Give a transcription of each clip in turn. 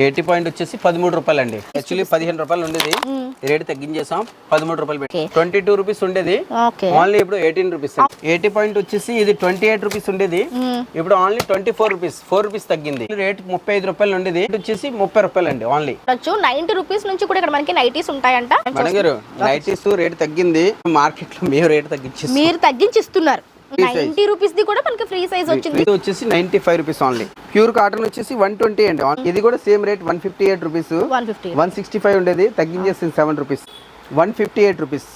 80 point వచ్చేసి 13 రూపాయలు అండి. యాక్చువల్లీ 15 రూపాయలు ఉండేది, రేట్ తగ్గించేసాం 13 రూపాయలు పెట్టి. 22 రూపీస్ ఉండేది, ఓన్లీ ఇప్పుడు 18 రూపీస్. 80 పాయింట్ వచ్చేసి ఇది 28 రూపీస్ ఉండేది, ఇప్పుడు ఓన్లీ 24 రూపీస్, 4 రూపీస్ తగ్గింది. రేట్ 35 రూపాయలు ఉండేది, వచ్చేసి 30 రూపాయలు అండి ఓన్లీ. 90 రూపీస్ నుంచి కూడా ఇక్కడ మనకి నైటీస్ ఉంటాయంట. మనగారు నైటీస్ రేట్ తగ్గింది, మార్కెట్ లో మేము రేట్ తగ్గించి మీరు తగ్గించిస్తున్నారు. 90 రూపీస్ ది కూడా మనకి ఫ్రీ సైజ్ వచ్చింది. ఇది వచ్చేసి 95 రూపీస్ ఓన్లీ. ప్యూర్ కాటన్ వచ్చేసి 120 అండి. ఇది కూడా సేమ్ రేట్ 158 రూపీస్. 165 ఉండేది, తగ్గించేసింది 7 రూపీస్, 158 రూపీస్.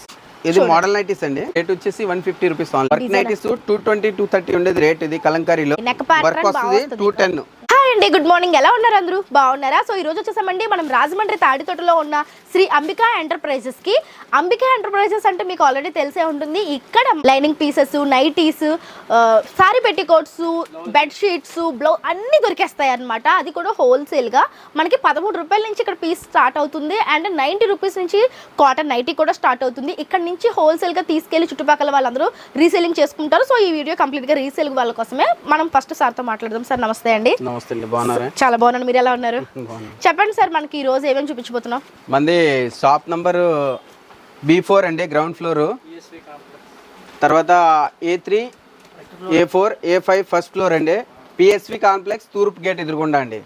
ఇది మోడల్ నైటీస్ అండి, రేట్ వచ్చేసి 150 రూపీస్ ఓన్లీ. వర్క్ నైటీస్ 220 230 ఉండేది రేట్. ఇది కలంకారీలో వర్క్ వస్తుంది 210. హాయ్ అండి, గుడ్ మార్నింగ్. ఎలా ఉన్నారు అందరూ? బాగున్నారా? సో ఈ రోజు వచ్చేసామండి మనం రాజమండ్రి తాడితోటలో ఉన్న శ్రీ అంబికా ఎంటర్ప్రైజెస్ కి. అంబికా ఎంటర్ప్రైజెస్ అంటే మీకు ఆల్రెడీ తెలిసే ఉంటుంది. ఇక్కడ lining pieces, nighties, sorry petticoats, bedsheets, blouse అన్ని దొరికేస్తాయి అనమాట. అది కూడా హోల్సేల్ గా మనకి 13 రూపాయల నుంచి ఇక్కడ పీస్ స్టార్ట్ అవుతుంది. అండ్ 90 రూపీస్ నుంచి కాటన్ నైటీ కూడా స్టార్ట్ అవుతుంది. ఇక్కడ నుంచి హోల్సేల్ గా తీసుకెళ్లి చుట్టుపక్కల వాళ్ళందరూ రీసేలింగ్ చేసుకుంటారు. సో ఈ వీడియో కంప్లీట్ గా రీసేల్ వాళ్ళ కోసమే. మనం ఫస్ట్ సార్తో మాట్లాడదాం. సార్ నమస్తే అండి. చాలా బాగున్నాను, మీరు ఎలా ఉన్నారు? చెప్పండి సార్, మనకి ఈ రోజు ఏమేమి చూపించబోతున్నాం? మంది షాప్ నంబర్ B4 అండి, గ్రౌండ్ ఫ్లోర్. తర్వాత A3 A4 A5 first floor అండి. PSV కాంప్లెక్స్ తూర్పు గేట్ ఎదురుగుండా అండి.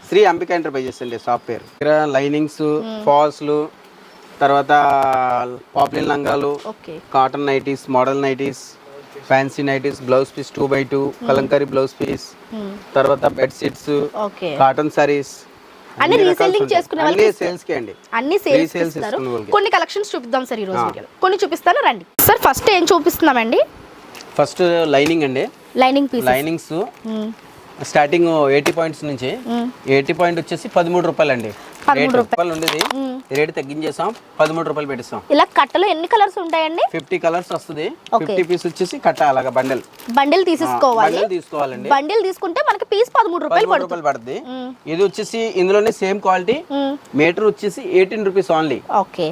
శ్రీ అంబికా ఎంటర్ప్రైజెస్ అండి షాప్ పేరు. ఇక్కడ లైనింగ్స్, ఫాల్స్లు, తర్వాత పాప్లిన్ లంగాలు, cotton nighties, model nighties, fancy nighties, blouse piece 2x2, Kalamkari blouse piece, తర్వాత బెడ్ షీట్స్, కాటన్ సారీస్, అన్ని రీసేలింగ్ చేసుకునే వాళ్ళకి సేల్స్ కి అండి. అన్ని సేల్స్ చేస్తారు. కొన్ని కలెక్షన్స్ చూపిద్దాం సార్ ఈ రోజు వీడియోలో. కొన్ని చూపిస్తాను రండి. సార్ ఫస్ట్ ఏం చూపిస్తున్నామండి? ఫస్ట్ లైనింగ్ అండి. Lining piece, linings starting 80 points నుంచి. 80 పాయింట్ వచ్చేసి 13 రూపాయలు అండి. 13 రూపాయలు ఉండేది, రేట్ తగ్గించేసాం 13 రూపాయలు పెట్టిస్తాం. ఇలా కట్టలో ఎన్ని కలర్స్ ఉంటాయండి? 50 కలర్స్ వస్తుంది. 50 పీస్ వచ్చేసి కట్ట అలాగా బండిల్ తీసుకోవాలి. తీసుకోవాలండి. బండిల్ తీసుకుంటే మనకి పీస్ 13 రూపాయలు పడుతుంది. ఇది వచ్చేసి ఇందులోనే సేమ్ క్వాలిటీ. మీటర్ వచ్చేసి 18 రూపీస్ ఓన్లీ.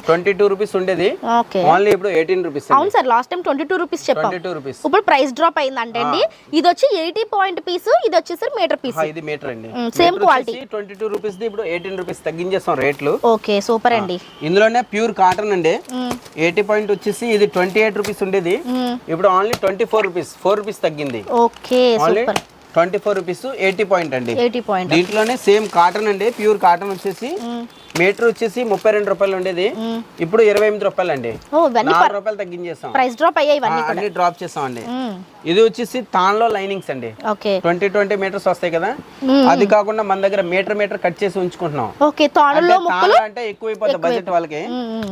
22 రూపీస్ ఉండేది, ఓన్లీ ఇప్పుడు 18 రూపీస్. అవును సార్, లాస్ట్ టైం 22 రూపీస్ చెప్పాం. 22 రూపీస్ ఇప్పుడు ప్రైస్ డ్రాప్ అయిందంటే అండి. ఇది వచ్చి 80 పాయింట్ పీస్, ఇది వచ్చేసి మీటర్ పీస్. ఇది మీటర్ అండి, సేమ్ క్వాలిటీ. 22 రూపీస్ ఇప్పుడు 18 రూపీస్ తగ్గించేస్తాం రేట్లు. ఓకే, సూపర్ అండి. ఇందులోనే ప్యూర్ కాటన్ అండి. 80 పాయింట్ వచ్చేసి ఇది 28 రూపీస్ ఉండేది, ఇప్పుడు ఓన్లీ 24 రూపీస్, 4 రూపీస్ తగ్గింది. Okay, super. 24 రూపీస్ 80 పాయింట్ అండి. 80 పాయింట్. దీంట్లోనే సేమ్ కాటన్ అండి, ప్యూర్ కాటన్ వచ్చేసి మీటర్ వచ్చేసి 32 రూపాయలు ఉండేది, ఇప్పుడు 28 రూపాయలు అండి. 4 రూపాయలు తగ్గించేస్తాం. ప్రైస్ డ్రాప్ అయ్యాయి, అన్ని డ్రాప్ చేస్తాం అండి. ఇది వచ్చేసి తాన్లో లైనింగ్స్ అండి. 20 మీటర్స్ వస్తాయి కదా, అది కాకుండా మన దగ్గర మీటర్ కట్ చేసి ఉంచుకుంటున్నాం. అంటే ఎక్కువైపోతుంది బడ్జెట్ వాళ్ళకి,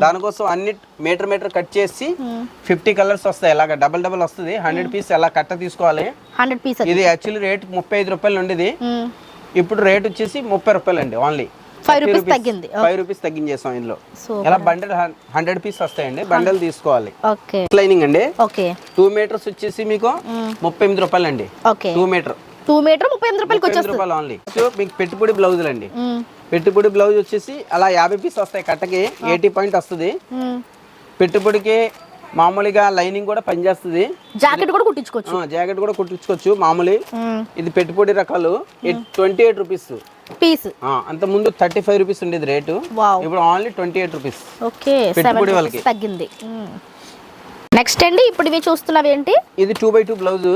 దానికోసం అన్ని మీటర్ కట్ చేసి 50 కలర్స్ వస్తాయి. ఇలాగా డబల్ వస్తుంది. 100 పీస్ ఎలా కట్ట తీసుకోవాలి. 100 పీస్. ఇది యాక్చువల్లీ రేట్ 35 రూపాయలు ఉండేది, ఇప్పుడు రేట్ వచ్చేసి 30 రూపాయలు అండి ఓన్లీ. 5 రూపీస్ తగ్గింది. 5 రూపీస్ తగ్గించేసాం. ఇందులో ఎలా బండల్ 100 పీస్ వస్తాయండి, బండల్ తీసుకోవాలి. లైనింగ్ అండి. 2 మీటర్స్ వచ్చేసి మీకు 38 రూపాయలు అండి. 2 మీటర్ 38 రూపాయలు ఓన్లీ. సో మీకు పెట్టుబడి బ్లౌజులు అండి. పెట్టుబడి బ్లౌజ్ వచ్చేసి అలా 50 పీస్ వస్తాయి కట్టకి, 80 పాయింట్ వస్తుంది. పెట్టుబడికి మామూలుగా లైనింగ్ కూడా పనిచేస్తుంది. జాకెట్ కూడా కుట్టించుకోవచ్చు మామూలు. ఇది పెట్టుబడి రకాలు 28 రూపీస్ పీస్. అంత ముందు 35 రూపీస్ ఉండేది రేటు, ఇప్పుడు ఓన్లీ 28 రూపీస్. ఓకే, పెట్టుబడి వాళ్ళకి తగ్గింది. నెక్స్ట్ అండి, ఇప్పుడు ఇవి చూస్తున్నవి ఏంటి? ఇది 2x2 బ్లౌజ్.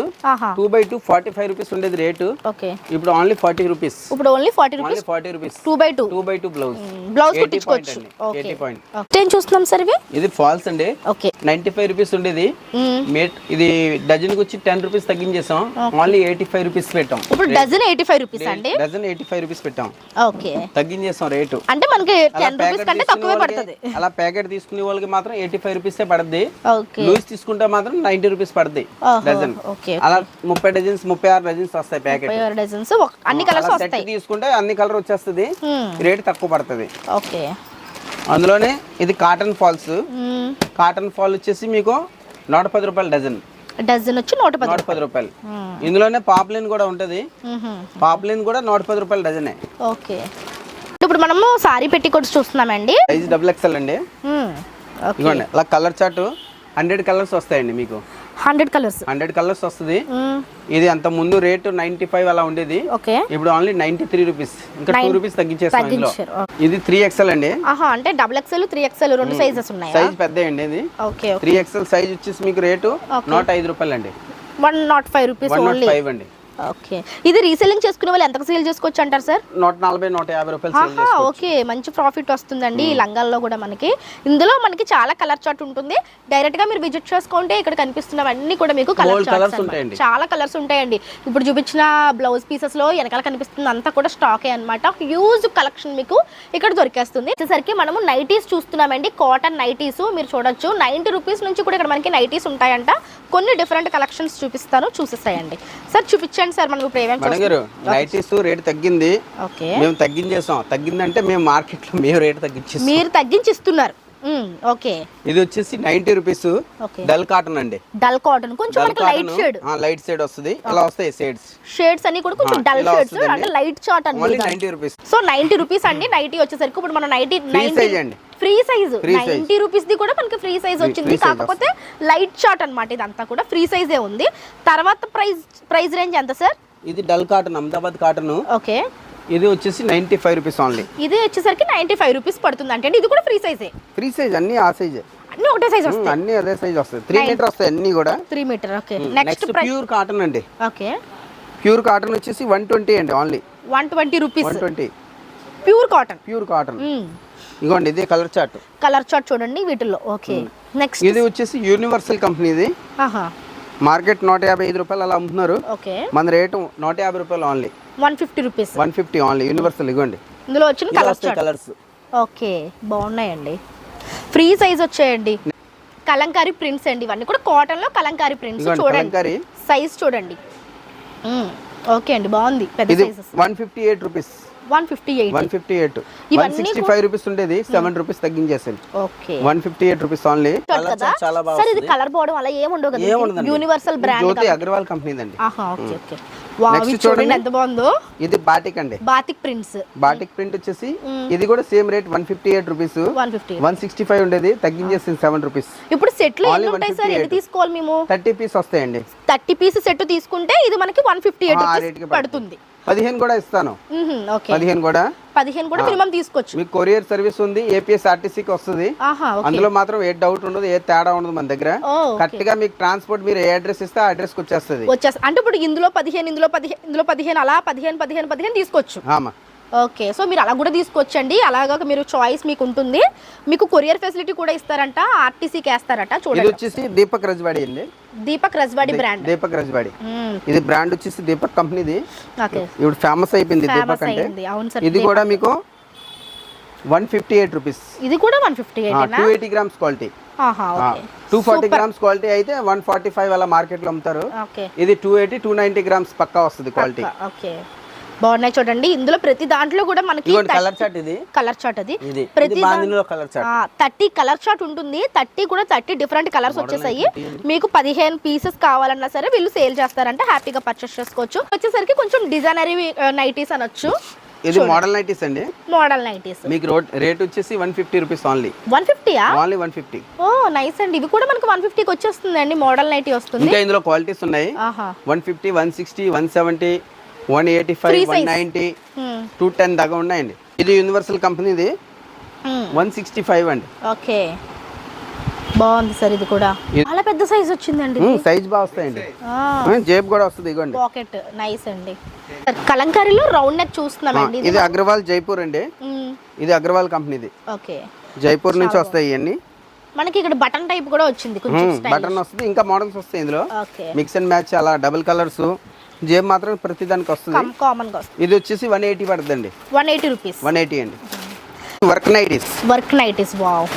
2x2 45 రూపీస్ ఉండేది రేటు, ఇప్పుడు ఓన్లీ 40 రూపీస్. ఇప్పుడు ఓన్లీ 40 రూపీస్ 2x2 బ్లౌజ్ కుట్టించుకోవచ్చు. ఏం చూస్తున్నాం సార్ ఇవి? ఇది ఫాల్స్ అండి. 95 రూపీస్ ఉండేది, ఇది డజన్ కి వచ్చి 10 రూపీస్ తగ్గించేసాం, ఓన్లీ 85 రూపీస్ పెట్టాం. ఇప్పుడు డజన్ 85 రూపీస్ అండి. డజన్ 85 రూపీస్ పెట్టాం. ఓకే, తగ్గించేసాం రేటు. అంటే మనకి 10 రూపీస్ కంటే తక్కువే పడుతుంది. అలా ప్యాకెట్ తీసుకునే వాళ్ళకి మాత్రం 85 రూపీస్ పడుతుంది. లూజ్ తీసుకుంటే మాత్రం 90 రూపీస్ పడుతుంది డజన్. అలా 30 డజన్స్ 36 డజన్స్ వస్తాయి ప్యాకెట్. అన్ని కలర్స్ వస్తాయి. తీసుకుంటే అన్ని కలర్ వచ్చేస్తుంది, రేట్ తక్కువ పడుతుంది. ఓకే, అందులోనే ఇది కాటన్ ఫాల్స్. కాటన్ ఫాల్ వచ్చేసి మీకు 110 రూపాయలు డజన్. వచ్చి 110 రూపాయలు. ఇందులోనే పాప్లిన్ కూడా ఉంటది, పాప్లిన్ కూడా 110 రూపాయలు డజనే. ఓకే, ఇప్పుడు మనము సారీ పెట్టికోట్స్ చూస్తున్నామండి. సైజ్ XXL అండి. ఇదిగోండి, అలా కలర్ చార్ట్ 100 కలర్స్ వస్తాయండి మీకు. 100 కలర్స్. 100 కలర్స్ వస్తుంది. ఇది అంత ముందు రేటు 95 అలా ఉండేది. ఓకే, ఇప్పుడు ఓన్లీ 93 రూపీస్, ఇంకా 2 రూపీస్ తగ్గించేస్తాం ఇందులో. ఇది 3XL అండి. అంటే XXL 3XL రెండు సైజెస్ ఉన్నాయి. సైజ్ పెద్ద అండి ఇది. ఓకే, 3XL సైజ్ వచ్చేసి మీకు రేటు 105 రూపాయలు అండి. 105 రూపీస్ ఓన్లీ. 105 అండి. ఓకే, ఇది రీసెల్లింగ్ చేసుకునే వాళ్ళు ఎంతకు సేల్ చేసుకోవచ్చు అంటారు సార్? 140 150 రూపాయలు సేల్ చేసుకోవచ్చు. ఓకే, మంచి ప్రాఫిట్ వస్తుందండి ఈ లంగాల్లో కూడా మనకి. ఇందులో మనకి చాలా కలర్ చార్ట్ ఉంటుంది. డైరెక్ట్ గా మీరు విజిట్ చేసుకుంటే ఇక్కడ కనిపిస్తున్నవన్నీ కూడా మీకు కలర్ చార్ట్స్ ఉంటాయండి. చాలా కలర్స్ ఉంటాయండి. ఇప్పుడు చూపించిన బ్లౌజ్ పీసెస్ లో వెనకాల కనిపిస్తుంది అంతా కూడా స్టాకే అన్నమాట. హ్యూజ్ కలెక్షన్ మీకు ఇక్కడ దొరికేస్తుంది. వచ్చేసరికి మనము నైటీస్ చూస్తున్నామండి, కాటన్ నైటీస్. మీరు చూడొచ్చు 90 రూపీస్ నుంచి కూడా ఇక్కడ మనకి నైటీస్ ఉంటాయంట. కొన్ని డిఫరెంట్ కలెక్షన్స్ చూపిస్తాను, చూసేస్తాయండి. సార్ చూపించండి సార్. మనకు నైటీస్ రేట్ తగ్గింది. ఓకే, మేము తగ్గించేసాం. తగ్గిందంటే మేము మార్కెట్ లో మేము రేట్ తగ్గించేసాం, మీరు తగ్గించిస్తున్నారు. ఓకే, ఇది వచ్చేసి 90 రూపీస్. డల్ కాటన్ అండి. డల్ కాటన్ కొంచెం మనకి లైట్ షేడ్, లైట్ షేడ్ వస్తుంది. అలా వస్తాయి షేడ్స్ అన్ని కూడా కొంచెం డల్ షేడ్స్ అంటే లైట్ చార్ట్ అన్నమాట. 90 రూపీస్. సో 90 రూపీస్ అండి. నైటీ వచ్చేసరికి ఇప్పుడు మనం 90 సైజ్ అండి, ఫ్రీ సైజ్ 90 రూపీస్ ది కూడా మనకి ఫ్రీ సైజ్ వచ్చింది. కాకపోతే లైట్ చార్ట్ అన్నమాట. ఇదంతా కూడా ఫ్రీ సైజే ఉంది. తర్వాత ప్రైస్ రేంజ్ ఎంత సార్? ఇది dull cotton, Ahmedabad cotton. Okay, ఇది వచ్చేసి 95 రూపీస్ ఓన్లీ. ఇది వచ్చేసరికి 95 రూపీస్ పడుతుంది. అంటే ఇది కూడా ఫ్రీ సైజే. ఫ్రీ సైజ్ అన్ని ఆ సైజే, అన్ని ఒకటే సైజ్ వస్తాయి. అన్ని అదే సైజ్ వస్తాయి. 3 మీటర్ వస్తాయి అన్ని కూడా. 3 meter. Okay, next pure cotton అండి. ఓకే, ప్యూర్ కాటన్ వచ్చేసి 120 అండి ఓన్లీ. 120 రూపీస్. 120 pure cotton. ఇగోండి ఇది కలర్ చార్ట్. కలర్ చార్ట్ చూడండి వీటిల్లో. ఓకే, నెక్స్ట్ ఇది వచ్చేసి యూనివర్సల్ కంపెనీది. మార్కెట్ 155 రూపాయలు అలా అమ్ముతున్నారు. ఓకే, మన రేటు 150 రూపాయలు ఓన్లీ. 150 రూపీస్. 150 only universal. ఇగోండి ఇందులో వచ్చిన కలర్స్. ఓకే, బాగున్నాయండి. ఫ్రీ సైజ్ వచ్చాయండి. కలంకారీ ప్రింట్స్ అండి. ఇవన్నీ కూడా కాటన్ లో కలంకారీ ప్రింట్స్. చూడండి సైజ్ చూడండి. ఓకే అండి, బాగుంది. పెద్ద సైజెస్. 158 రూపీస్. 158. 165 రూపీస్ ఉండేది, 7 రూపీస్ తగ్గించేసాను. Okay, 158 rupees only. చాలా బాగుంది సార్. ఇది కలర్ బోర్డర్ అలా ఏం ఉండదు కదా, యూనివర్సల్ బ్రాండ్. జ్యోతి అగర్వాల్ కంపెనీదండి. ఓకే ఓకే, వావ్, చూడండి ఎంత బాగుందో. ఇది బాటిక్ అండి. Batik prints. బాటిక్ ప్రింట్ వచ్చేసి ఇది కూడా సేమ్ రేట్ 158 రూపీస్. 165 ఉండేది, తగ్గించేసింది 7 రూపీస్. ఇప్పుడు సెట్ లో ఎన్ని ఉంటాయి సార్? ఎన్ని తీసుకోవాలి మేము? 30 పీస్ వస్తాయండి. 30 పీస్ సెట్ తీసుకుంటే ఇది మనకి 158 పడుతుంది. 15 కూడా ఇస్తాను. 15 కూడా మినిమం తీసుకోవచ్చు. మీకు కొరియర్ సర్వీస్ ఉంది, ఏపీఎస్ఆర్టీసీకి వస్తుంది. అందులో మాత్రం ఏ డౌట్ ఉండదు, ఏ తేడా ఉండదు మన దగ్గర. కరెక్ట్ గా మీకు ట్రాన్స్పోర్ట్ మీరు ఏ అడ్రస్ ఇస్తే ఆ అడ్రస్ కి వచ్చేస్తుంది. అంటే ఇప్పుడు ఇందులో 15 ఇందులో 15 అలా 15 తీసుకోవచ్చు. ఓకే, సో మీరు అలా కూడా తీసుకోవచ్చండి. అలాగా మీరు చాయిస్ మీకు ఉంటుంది. మీకు కొరియర్ ఫెసిలిటీ కూడా ఇస్తారంట, ఆర్టీసీకి వేస్తారట. చూడండి, ఇది వచ్చేసి దీపక్ రజ్వాడి అండి. దీపక్ రజ్వాడి బ్రాండ్. దీపక్ రజ్వాడి ఇది బ్రాండ్ వచ్చేసి దీపక్ కంపెనీది. ఇప్పుడు ఫేమస్ అయిపోయింది దీపక్ అంటే. ఇది కూడా మీకు 158 రూపీస్. ఇది కూడా 158. 280 గ్రామ్స్ క్వాలిటీ. 240 గ్రామ్స్ క్వాలిటీ అయితే 145 అలా మార్కెట్ లో అమ్ముతారు. ఇది 280 290 గ్రామ్స్ పక్కా వస్తుంది క్వాలిటీ. ఓకే, బాగున్నాయి చూడండి. ఇందులో ప్రతి దాంట్లో కూడా మనకి కలర్ చార్ట్. ఇది కలర్ చార్ట్. అది ప్రతి దానిలో కలర్ చార్ట్. 30 కలర్ చార్ట్ ఉంటుంది. 30 డిఫరెంట్ కలర్స్ వచ్చేసాయి. మీకు 15 పీసెస్ కావాలన్నా సరే వీళ్ళు సేల్ చేస్తారంటే హ్యాపీగా పర్చేస్ చేసుకోవచ్చు. వచ్చేసరికి కొంచెం డిజైనరీ నైటీస్ అనొచ్చు. ఇది మోడల్ నైటీస్ అండి. మోడల్ నైటీస్ మీకు రేట్ వచ్చేసి 150 రూపీస్ ఓన్లీ. 150 ఓన్లీ 150. ఓ నైస్ అండి. ఇవి కూడా మనకి 150 కి వచ్చేస్తుంది అండి. మోడల్ నైటీ వస్తుంది. ఇంకా ఇందులో క్వాలిటీస్ ఉన్నాయి. 150 160 170 185 190 210 దాకా ఉన్నాయండి. ఇది యూనివర్సల్ కంపెనీది. 165 అండి. ఓకే, బాగుంది సార్. ఇది కూడా చాలా పెద్ద సైజ్ వచ్చిందండి. సైజ్ బాగా వస్తాయండి. జేబ్ కూడా వస్తుంది. ఇగోండి పాకెట్. నైస్ అండి. కలంకారీలో రౌండ్ నెక్ చూస్తున్నామండి. ఇది అగ్రవాల్ జైపూర్ అండి. ఇది అగ్రవాల్ కంపెనీది. ఓకే, జైపూర్ నుంచి వస్తాయి ఇవన్నీ. మనకి ఇక్కడ బటన్ టైప్ కూడా వచ్చింది. కొంచెం బటన్ వస్తుంది. ఇంకా మోడల్స్ వస్తాయి ఇందులో. మిక్స్ అండ్ మ్యాచ్ అలా డబుల్ కలర్స్. జేబ్ మాత్రం ప్రతి దానికి వస్తుంది. కామన్ గా వస్తుంది. ఇది వచ్చేసి 180 పడుతుందండి. 180 రూపీస్. 180 అండి. Work nighties. వావ్,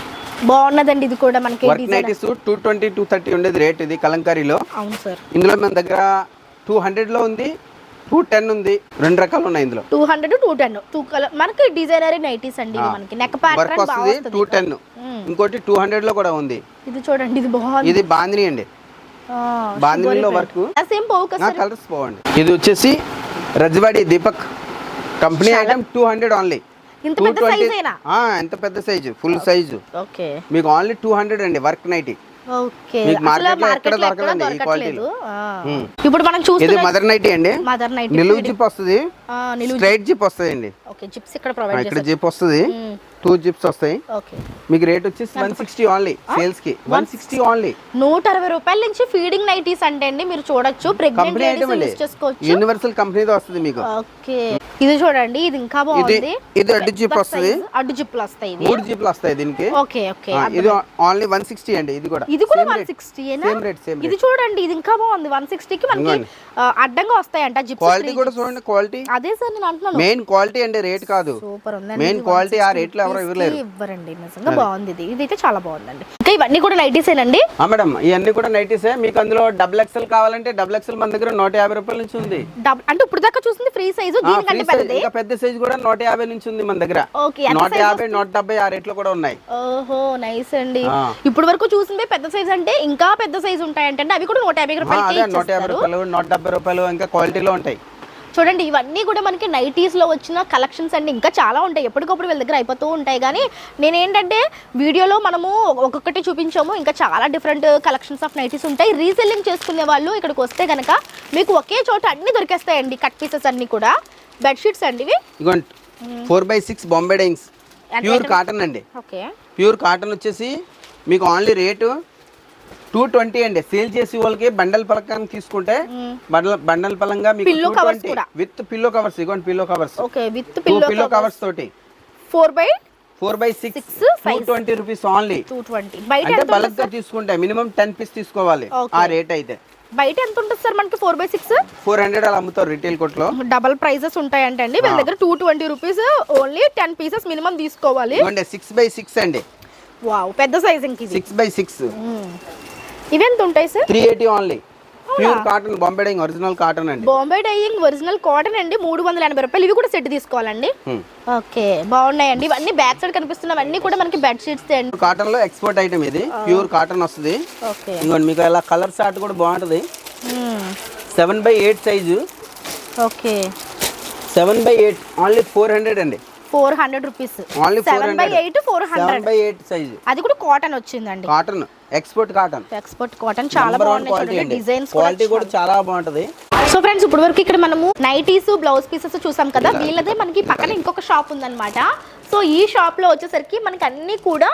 బాగున్నదండి. ఇది కూడా మనకి వర్క్ నైటీస్ 220 230 ఉండేది రేట్. ఇది కలంకారీలో. అవును సార్. ఇందులో మన దగ్గర 200 లో ఉంది, 210 ఉంది. 2 రకాలు ఉన్నాయి ఇందులో. 200 210 మనకి డిజైనరీ నైటీస్ అండి. మనకి నెక్ ప్యాటర్న్ వస్తుంది. 210. ఇంకోటి 200 లో కూడా ఉంది. ఇది చూడండి, ఇది బాగుంది. ఇది బాందిని అండి. బాందినిలో వర్క్ సేమ్ పోవు కదా, కలర్స్ పోవండి. ఇది వచ్చేసి Rajwadi Deepak company item. 200 only. ఇంత పెద్ద సైజ్ అయినా? ఎంత పెద్ద సైజు, ఫుల్ సైజు. ఓకే, మీకు ఓన్లీ 200 అండి. వర్క్ నైటీ ఓకే మీకు అసలు మార్కెట్లో ఎక్కడ మార్కెట్లో ఎక్కడ దొరకదండి ఈ దొరకట్లేదు క్వాలిటీలో. ఇప్పుడు మనం ఇది చూస్తున్న మదర్ నైటీ అండి, మదర్ నైట్ నిలువు జిప్ వస్తుంది, నిలువు స్ట్రైట్ జిప్ వస్తుంది అండి. ఓకే జిప్స్ ఇక్కడ ప్రొవైడ్ ఇక్కడ చేస్తారు జిప్ వస్తుంది, 2 జిప్స్ వస్తాయి. ఓకే మీకు రేట్ వచ్చేసి 160 ఓన్లీ, సేల్స్ కి 160 ఓన్లీ. 160 రూపాయల నుంచి ఫీడింగ్ నైటీస్ అంటే అండి మీరు చూడొచ్చు ప్రెగ్నెంట్ కంపెనీ ఐటమ్ అండి, యూస్ చేసుకోవచ్చు. యూనివర్సల్ కంపెనీతో వస్తుంది మీకు. ఓకే ఇది చూడండి, ఇది ఇంకా బాగుంది. ఇది అడ్డు జిప్ వస్తుంది, అడ్డు జిప్లు వస్తాయి, 3 జిప్లు వస్తాయి దీనికి. ఓకే ఓకే ఇది ఓన్లీ 160 అండి. ఇది కూడా ఇది కూడా 160 ఏనా? సేమ్ రేట్, సేమ్ ఇది చూడండి, ఇది ఇంకా బాగుంది. 160 కి మనకి అడ్డంగా వస్తాయంట జిప్స్. క్వాలిటీ కూడా చూడండి, క్వాలిటీ అదే సార్ నేను అంటున్నాను, మెయిన్ క్వాలిటీ అండి, రేట్ కాదు. సూపర్ ఉందండి. మెయిన్ క్వాలిటీ, ఆ రేట్ లో ఎవరు ఇవ్వలేరు. ఇవ్వరండి, నిజంగా బాగుంది. ఇదైతే చాలా బాగుందండి. ఇంకా ఇవన్నీ కూడా నైటీసేనండి. మేడం ఇవన్నీ కూడా నైటీసే. మీకు అందులో డబుల్ ఎక్స్ఎల్ కావాలంటే డబుల్ ఎక్స్ఎల్ మన దగ్గర 150 రూపాయల నుంచి ఉంది. అంటే ఇప్పుడు దాకా చూసింది ఫ్రీ సైజు, దీనికంటే పెద్దది. ఇంకా పెద్ద సైజ్ కూడా 150 నుంచి ఉంది మన దగ్గర. ఓకే 150, 170 ఆ రేట్ లో కూడా ఉన్నాయి. ఓహో నైస్ అండి. ఇప్పుడు వరకు చూసిందే పెద్ద సైజ్ అంటే ఇంకా పెద్ద సైజ్ ఉంటాయంటే అవి కూడా 150 రూపాయలకి అదే 150 రూపాయలు, 170 రూపాయలు ఇంకా క్వాలిటీలో ఉంటాయి. చూడండి ఇవన్నీ కూడా మనకి నైటీస్ లో వచ్చిన కలెక్షన్స్ అండి. ఇంకా చాలా ఉంటాయి, ఎప్పటికప్పుడు వీళ్ళ దగ్గర అయిపోతూ ఉంటాయి. కానీ నేనేంటంటే వీడియోలో మనము ఒక్కొక్కటి చూపించాము, ఇంకా చాలా డిఫరెంట్ కలెక్షన్స్ ఆఫ్ నైటీస్ ఉంటాయి. రీసెల్లింగ్ చేసుకునే వాళ్ళు ఇక్కడికి వస్తే కనుక మీకు ఒకే చోట అన్ని దొరికేస్తాయండి. కట్ పీసెస్ అన్ని కూడా. బెడ్షీట్స్ అండి ఇవి 4x6 బాంబే డైంగ్స్ ప్యూర్ కాటన్ అండి. ఓకే ప్యూర్ కాటన్ వచ్చేసి మీకు ఓన్లీ రేటు 220 అండి. సేల్ చేసి వాళ్ళకి బండల్ పలకాన్ని తీసుకుంటే బండల్ పలంగా మీకు 220 విత్ పిల్లో కవర్స్. ఇగోండి pillow covers. Okay with pillow covers తోటి 4x6 220 రూపీస్ ఓన్లీ. 220 బయట అంటే బల్క్ గా తీసుకుంటే మినిమం 10 పీస్ తీసుకోవాలి. ఆ రేట్ అయితే బయట ఎంత ఉంటుంది సార్ మనకి? 4x6 400 అలా అమ్ముతారు రిటైల్ కొట్లో. డబల్ ప్రైజెస్ ఉంటాయంటే అండి వీళ్ళ దగ్గర. 220 రూపీస్ ఓన్లీ 10 పీసెస్ మినిమం తీసుకోవాలి. 6x6 అండి. వావ్ పెద్ద సైజ్ ఇంక ఇది 6x6. ఇవి ఎంత ఉంటాయి sir? 380 only. Pure cotton Bombay Dyeing original cotton అండి. బాంబే డైయింగ్ ఒరిజినల్ కాటన్ అండి. 380 రూపాయలు. ఇవి కూడా సెట్ తీసుకోవాలండి. ఓకే బాగున్నాయండి. ఇవన్నీ బ్యాక్ సైడ్ కనిపిస్తున్నవన్నీ కూడా మనకి బెడ్ షీట్స్ అండి. కాటన్ లో ఎక్స్పోర్ట్ ఐటమ్ ఇది. ప్యూర్ కాటన్ వస్తుంది. ఓకే ఇంకోండి మీకు ఇలా కలర్ చార్ట్ కూడా బాగుంటది. 7/8 సైజు. ఓకే 7/8 ఓన్లీ 400 అండి. 400 రూపీస్. ఓన్లీ 7/8 400. 7/8 సైజు. అది కూడా కాటన్ వచ్చిందండి. Cotton export cotton. Export cotton చాలా బాగున్నాయి. డిజైన్స్ క్వాలిటీ కూడా చాలా బాగుంటది. సో ఫ్రెండ్స్ ఇప్పుడు వరకు ఇక్కడ మనము నైటీస్ బ్లౌజ్ పీసెస్ చూసాం కదా. వీళ్ళదే మనకి పక్కన ఇంకొక షాప్ ఉందన్నమాట. సో ఈ షాప్ లో వచ్చేసరికి మనకి అన్ని కూడా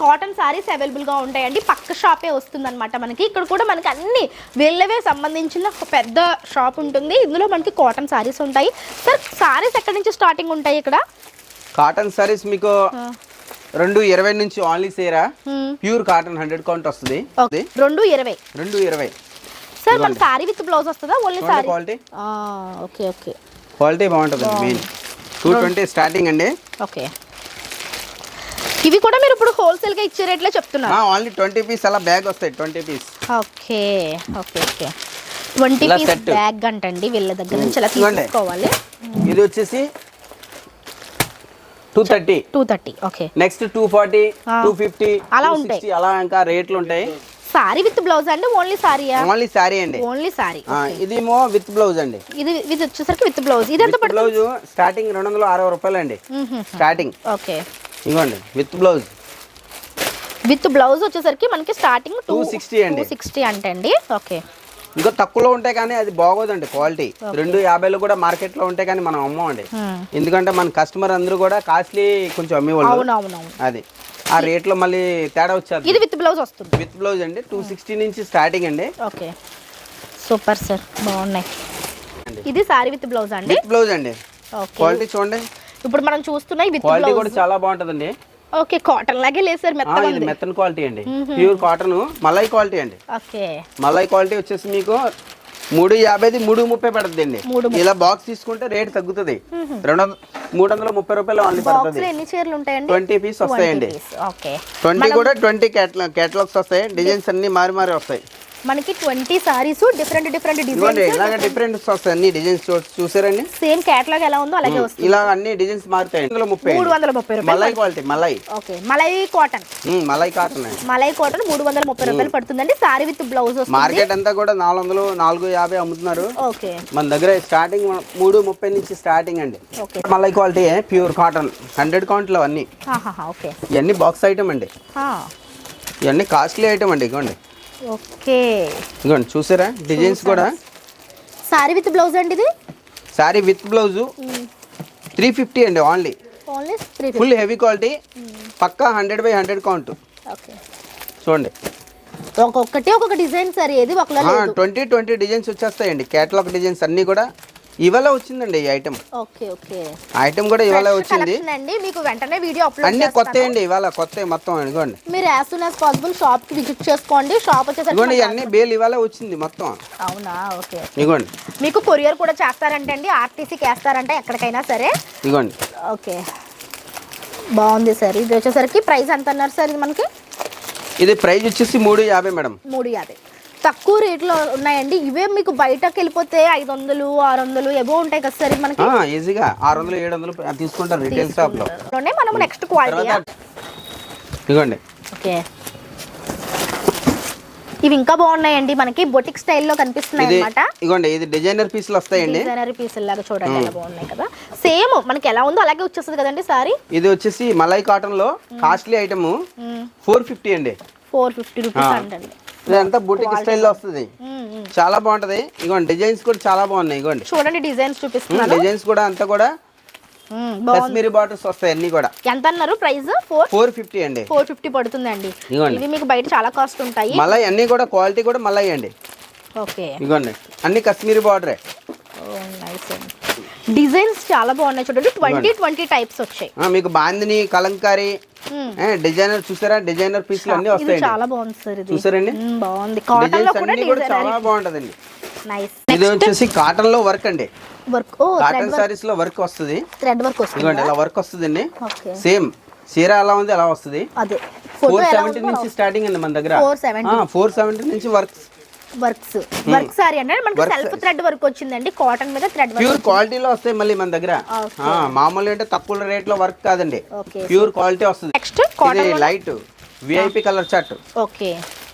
కాటన్ సారీస్ అవైలబుల్ గా ఉంటాయండి. పక్క షాపే వస్తుందన్నమాట మనకి. ఇక్కడ కూడా మనకి అన్ని వీళ్ళవే సంబంధించిన ఒక పెద్ద షాప్ ఉంటుంది. ఇందులో మనకి కాటన్ సారీస్ ఉంటాయి. సార్ సారీస్ ఎక్కడి నుంచి స్టార్టింగ్ ఉంటాయి ఇక్కడ? కాటన్ సారీస్ మీకు 220 నుంచి ఓన్లీ సేరా. ప్యూర్ కాటన్ 100 కౌంట్ వస్తుంది. 220 సార్ మన సారీ విత్ బ్లౌజ్ వస్తుందా? Only sorry quality. Okay okay quality బాగుంటుంది. మెయిన్ 220 స్టార్టింగ్ అండి. ఓకే ఇవి కూడా మీరు ఇప్పుడు హోల్సేల్ గా ఇచ్చే రేట్లే చెప్తున్నారు? ఓన్లీ 20 పీస్ అలా బ్యాగ్ వస్తాయి. 20 piece. Okay okay okay 20 piece bag అంటండి వీళ్ళ దగ్గర నుంచి అలా తీసుకోవాలి. ఇది వచ్చేసి 230. ఓకే నెక్స్ట్ 240, 250 అలా ఉంటాయి. అలా ఇంకా రేట్లు ఉంటాయి. సారీ విత్ బ్లౌజ్ అండి? ఓన్లీ సారీయా? ఓన్లీ సారీ అండి. Only sorry. ఇదేమో విత్ బ్లౌజ్ అండి. ఇది వచ్చేసరికి విత్ బ్లౌజ్. ఇది ఎంత పడుతుంది? బ్లౌజ్ స్టార్టింగ్ 260 రూపాయలు అండి స్టార్టింగ్. ఓకే ఇవ్వండి విత్ బ్లౌజ్. విత్ బ్లౌజ్ వచ్చేసరికి మనకి స్టార్టింగ్ 260 అండి. 260 అంటండి. ఓకే ఇంకా తక్కువలో ఉంటాయి కానీ అది బాగోదండి క్వాలిటీ. 250లో కూడా మార్కెట్ లో ఉంటాయి కానీ మనం అమ్మమండి. ఎందుకంటే మన కస్టమర్ అందరూ కూడా కాస్ట్లీ కొంచెం అమ్మేవాళ్ళు. అది ఆ రేట్ లో మళ్ళీ తేడా వచ్చేది. ఇది విత్ బ్లౌజ్ వస్తుంది. విత్ బ్లౌజ్ అండి. 260 నుంచి స్టార్టింగ్ అండి. ఓకే సూపర్ సార్ బాగున్నాయి. ఇది సారీ విత్ బ్లౌజ్ అండి. విత్ బ్లౌజ్ అండి. క్వాలిటీ చూడండి. ఇప్పుడు మనం చూస్తున్నాయి విత్ క్వాలిటీ కూడా చాలా బాగుంటదండి. ఓకే కాటన్ లాగే లేదు సార్, మెత్తగా ఉంది. మెత్తన్ క్వాలిటీ అండి. ప్యూర్ కాటన్ మలై క్వాలిటీ అండి. ఓకే మలై క్వాలిటీ వచ్చేసి మీకు 350 330 పడుతుంది అండి. ఇలా బాక్స్ తీసుకుంటే రేట్ తగ్గుతుంది. 330 రూపాయలు ఓన్లీ పడుతుంది. ఎన్ని చీరలు ఉంటాయండి? 20 పీస్ వస్తాయండి. ఓకే 20 కూడా 20 కేటలాగ్స్ వస్తాయి. డిజైన్స్ అన్ని మారి మారి వస్తాయి. మనకి 20 సారీస్ డిఫరెంట్ డిజైన్స్. ఇలాగ డిఫరెంట్ వస్తాయి అన్ని డిజైన్స్. చూసారండి సేమ్ కేటలాగ్ ఎలా ఉందో అలాగే వస్తుంది. ఇలా అన్ని డిజైన్స్ మారుతాయి. 330 రూపాయలు malai quality. Malai. Okay malai cotton. Malai cotton. Malai cotton 330 రూపాయలు పడుతుందండి. సారీ విత్ బ్లౌజ్ వస్తుంది. మార్కెట్ అంతా కూడా 400 450 అమ్ముతున్నారు. ఓకే మన దగ్గర స్టార్టింగ్ 330 నుంచి స్టార్టింగ్ అండి. Okay malai quality pure cotton 100 count లో అన్ని. ఓకే ఇవన్నీ బాక్స్ ఐటమ్ అండి. ఇవన్నీ కాస్ట్లీ ఐటమ్ అండి. ఇగోండి ఓకే, ఇగోండి చూసారా డిజైన్స్ కూడా. సారీ విత్ బ్లౌజ్ అండి ఇది? సారీ విత్ బ్లౌజు 350 అండి only. Only 350. Full heavy quality, పక్కా 100/100 కౌంట్. ఓకే, చూడండి ఒక్కొక్క డిజైన్ సార్, ఏది ఒకలా లేదు. 20 డిజైన్స్ వచ్చేస్తాయండి. కేటలాగ్ డిజైన్స్ అన్నీ కూడా ఇవాళ వచ్చిందండి ఈ ఐటమ్. ఓకే ఓకే, ఐటమ్ కూడా ఇవాళ వచ్చింది అండి. మీకు వెంటనే వీడియో అప్లోడ్ అన్ని కొత్త అండి, ఇవాళ కొత్త మొత్తం. ఇదిగోండి మీరు as soon as possible shop కి విజిట్ చేసుకోండి. షాప్ వచ్చేసరికి ఇదిగోండి ఇవన్నీ బేల్ ఇవాళ వచ్చింది మొత్తం. అవునా? ఓకే. ఇదిగోండి మీకు కొరియర్ కూడా చేస్తారంటే అండి, ఆర్టీసీకి వేస్తారంటే ఎక్కడికైనా సరే. ఇదిగోండి ఓకే, బాగుంది సార్. ఇది వచ్చేసరికి ప్రైస్ ఎంత అన్నారు సార్? ఇది మనకి ఇది ప్రైస్ వచ్చేసి 350 మేడం. 350. తక్కువ రేట్లో ఉన్నాయండి. ఇవే మీకు బయటకు వెళ్ళిపోతే 500, 600 ఎబో ఉంటాయి కదా సార్. మనకి ఈజీగా 600, 700 తీసుకుంటారు రిటైల్ షాప్ లో. మనం నెక్స్ట్ క్వాలిటీ. ఇదిగోండి ఓకే, ఇవి ఇంకా బాగున్నాయండి. మనకి బొటిక్ స్టైల్లో కనిపిస్తున్నాయి అన్నమాట. ఇదిగోండి ఇది డిజైనర్ పీసులు వస్తాయండి. డిజైనర్ పీసులు లాగా చూడండి ఎలా బాగున్నాయి కదా. సేమ్ మనకి ఎలా ఉందో అలాగే వచ్చేస్తుంది కదండి సారీ. ఇది వచ్చేసి మలై కాటన్ లో కాస్ట్లీ ఐటమ్ 450 అండి. 450 రూపీస్ అండి. ఇదంతా బుటిక్ స్టైల్లో వస్తుంది, చాలా బాగుంటది. ఇగోండి డిజైన్స్ కూడా చాలా బాగున్నాయి. ఇగోండి చూడండి డిజైన్స్ చూపిస్తున్నాను. డిజైన్స్ కూడా అంతా కూడా కాశ్మీరీ బార్డర్స్ వస్తాయి అన్ని కూడా. ఎంత అన్నారు ప్రైస్? 450 అండి. 450 పడుతుందండి. ఇవి మీకు బయట చాలా కాస్ట్ ఉంటాయి. మలై అన్ని కూడా క్వాలిటీ కూడా మలై అండి. ఓకే, ఇగోండి అన్ని కాశ్మీరీ బార్డరే. నైస్ అండి. డిజైన్స్ చాలా బాగున్నాయి చూడండి. 20 టైప్స్ వచ్చాయి. మీకు బాందిని, కలంకారీ, డిజైనర్ చూసారా? డిజైనర్ పీసులు అన్ని వస్తాయి. చాలా బాగుంది సార్. ఇది చూసారండి, బాగుంది. కాటన్ లో కూడా చాలా బాగుంటదండి. నైస్. ఇది వచ్చేసి కాటన్ లో వర్క్ అండి. వర్క్ కాటన్ సారీస్ లో వర్క్ వస్తుంది. థ్రెడ్ వర్క్ వస్తుంది. ఇదిగోండి ఇలా వర్క్ వస్తుందండి. సేమ్ చీర ఎలా ఉంది అలా వస్తుంది. అదే 470 నుంచి స్టార్టింగ్ అండి మన దగ్గర. 470 నుంచి వర్క్ సారీ అంటే మనకి సెల్ఫ్ థ్రెడ్ వర్క్ వచ్చిందండి. కాటన్ మీద థ్రెడ్ వర్క్, ప్యూర్ క్వాలిటీలో వస్తాయి మళ్ళీ మన దగ్గర. మామూలు అంటే తక్కువ రేట్ లో వర్క్ కాదండి, ప్యూర్ క్వాలిటీ వస్తుంది. నెక్స్ట్ ఇది light VIP colour chart. Okay,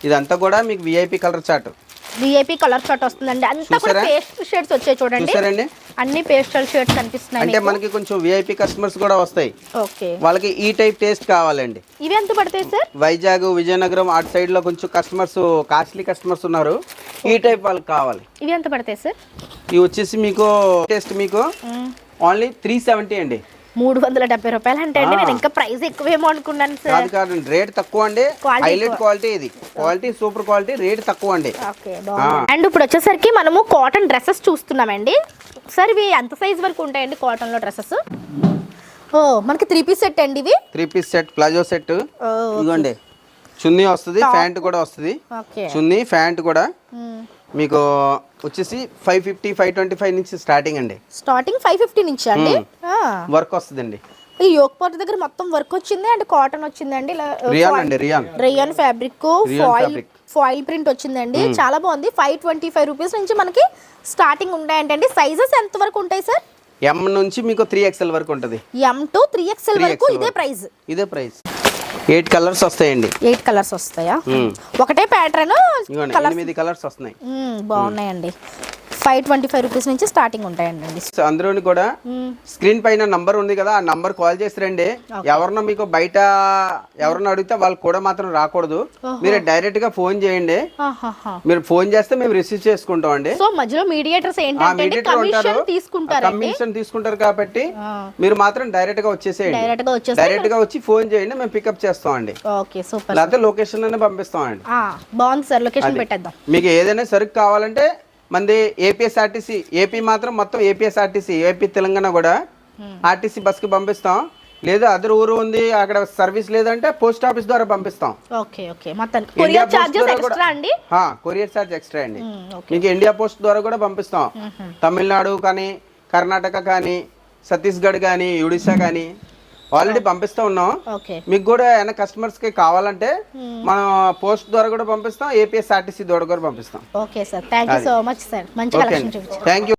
ఇదంతా కూడా మీకు VIP colour chart. VIP colour chart వస్తుందండి. అంతా కూడా పేస్టల్ షేడ్స్ వచ్చాయి చూడండి. చూసారండి, అన్ని పేస్టల్ షేడ్స్ కనిపిస్తున్నాయి. అంటే మనకి కొంచెం విఐపి కస్టమర్స్ కూడా వస్తాయి. ఓకే, వాళ్ళకి ఈ టైప్ టేస్ట్ కావాలండి. ఇవి ఎంత పడతాయి సార్? వైజాగ్, విజయనగరం అటు సైడ్ లో కొంచెం కస్టమర్స్ కాస్ట్లీ కస్టమర్స్ ఉన్నారు. ఈ టైప్ వాళ్ళకి కావాలి. ఇవి ఎంత పడతాయి సార్? ఇవి వచ్చేసి మీకు టేస్ట్ మీకు ఓన్లీ 370 అండి. 370 రూపాయలు అంటే అండి నేను ఇంకా ప్రైస్ ఎక్కువేమో అనుకున్నాను సార్. కాదు రేట్ తక్కువ అండి. హైలైట్ క్వాలిటీ, ఇది క్వాలిటీ సూపర్ క్వాలిటీ, రేట్ తక్కువ అండి. అండ్ ఇప్పుడు వచ్చేసరికి మనము కాటన్ డ్రెస్సెస్ చూస్తున్నామండి. సార్ ఇవి ఎంత సైజ్ వరకు ఉంటాయండి కాటన్ లో డ్రెస్సెస్? ఓ మనకి 3 పీస్ సెట్ అండి. ఇవి 3 పీస్ సెట్, ప్లాజో సెట్. ఇదిగోండి చున్నీ వస్తుంది, ప్యాంట్ కూడా వస్తుంది. చున్నీ ప్యాంట్ కూడా మీకు వచ్చేసి 550, 525 నుంచి స్టార్టింగ్ అండి. స్టార్టింగ్ 550 నుంచి అండి. వర్క్ వస్తుందండి. ఈ యోక్ పార్ట్ దగ్గర మొత్తం వర్క్ వచ్చింది అండ్ కాటన్ వచ్చిందండి. రియాన్ అండి, రియాన్ ఫ్యాబ్రిక్, ఫాయిల్ ప్రింట్ వచ్చిందండి. చాలా బాగుంది. 525 రూపీస్ నుంచి మనకి స్టార్టింగ్ ఉంటాయంటండి. సైజెస్ ఎంత వరకు ఉంటాయి సార్? M నుంచి మీకు 3XL వరకు ఉంటుంది. M to 3XL వరకు ఇదే ప్రైస్. 8 కలర్స్ వస్తాయండి. 8 కలర్స్ వస్తాయా? ఒకటే ప్యాటర్న్ 8 కలర్స్ వస్తున్నాయి. బాగున్నాయండి. 525 రూపీస్ నుంచి స్టార్టింగ్ ఉంటాయండి. అందులోని కూడా స్క్రీన్ పైన నంబర్ ఉంది కదా, ఆ నంబర్ కాల్ చేసి రండి. ఎవరన్నా మీకు బయట ఎవరన్నా అడిగితే వాళ్ళు కూడా మాత్రం రాకూడదు. మీరు డైరెక్ట్ గా ఫోన్ చేయండి. మీరు ఫోన్ చేస్తే మేము రిసీవ్ చేసుకుంటాం అండి. సో మధ్యలో మీడియేటర్స్ ఏంటంటే కమిషన్ తీసుకుంటారు కాబట్టి మీరు మాత్రం డైరెక్ట్ గా వచ్చేసేయండి. డైరెక్ట్ గా వచ్చి ఫోన్ చేయండి, మేము పికప్ చేస్తాం అండి. లేకపోతే లొకేషన్ లోనే పంపిస్తాం అండి. బాగుంది సార్, లొకేషన్ పెట్టేద్దాం. మీకు ఏదైనా సరుకు కావాలంటే మంది ఏపీఎస్ఆర్టీసీ, ఏపీ మాత్రం మొత్తం ఏపీఎస్ఆర్టీసీ, ఏపీ తెలంగాణ కూడా ఆర్టీసీ బస్ కి పంపిస్తాం. లేదా అదర్ ఊరు ఉంది అక్కడ సర్వీస్ లేదంటే పోస్ట్ ఆఫీస్ ద్వారా పంపిస్తాం. కొరియర్ ఛార్జ్ ఎక్స్ట్రా అండి. మీకు ఇండియా పోస్ట్ ద్వారా కూడా పంపిస్తాం. తమిళనాడు కానీ, కర్ణాటక కానీ, ఛత్తీస్గఢ్ కానీ, ఒడిశా కానీ ఆల్రెడీ పంపిస్తూ ఉన్నాం. మీకు కూడా ఏమైనా కస్టమర్స్ కి కావాలంటే మనం పోస్ట్ ద్వారా కూడా పంపిస్తాం, ఏపీఎస్ఆర్టీసీ ద్వారా కూడా పంపిస్తాం. Okay sir, thank you so much sir. మంచి కలెక్షన్ చూపించారు. Thank you.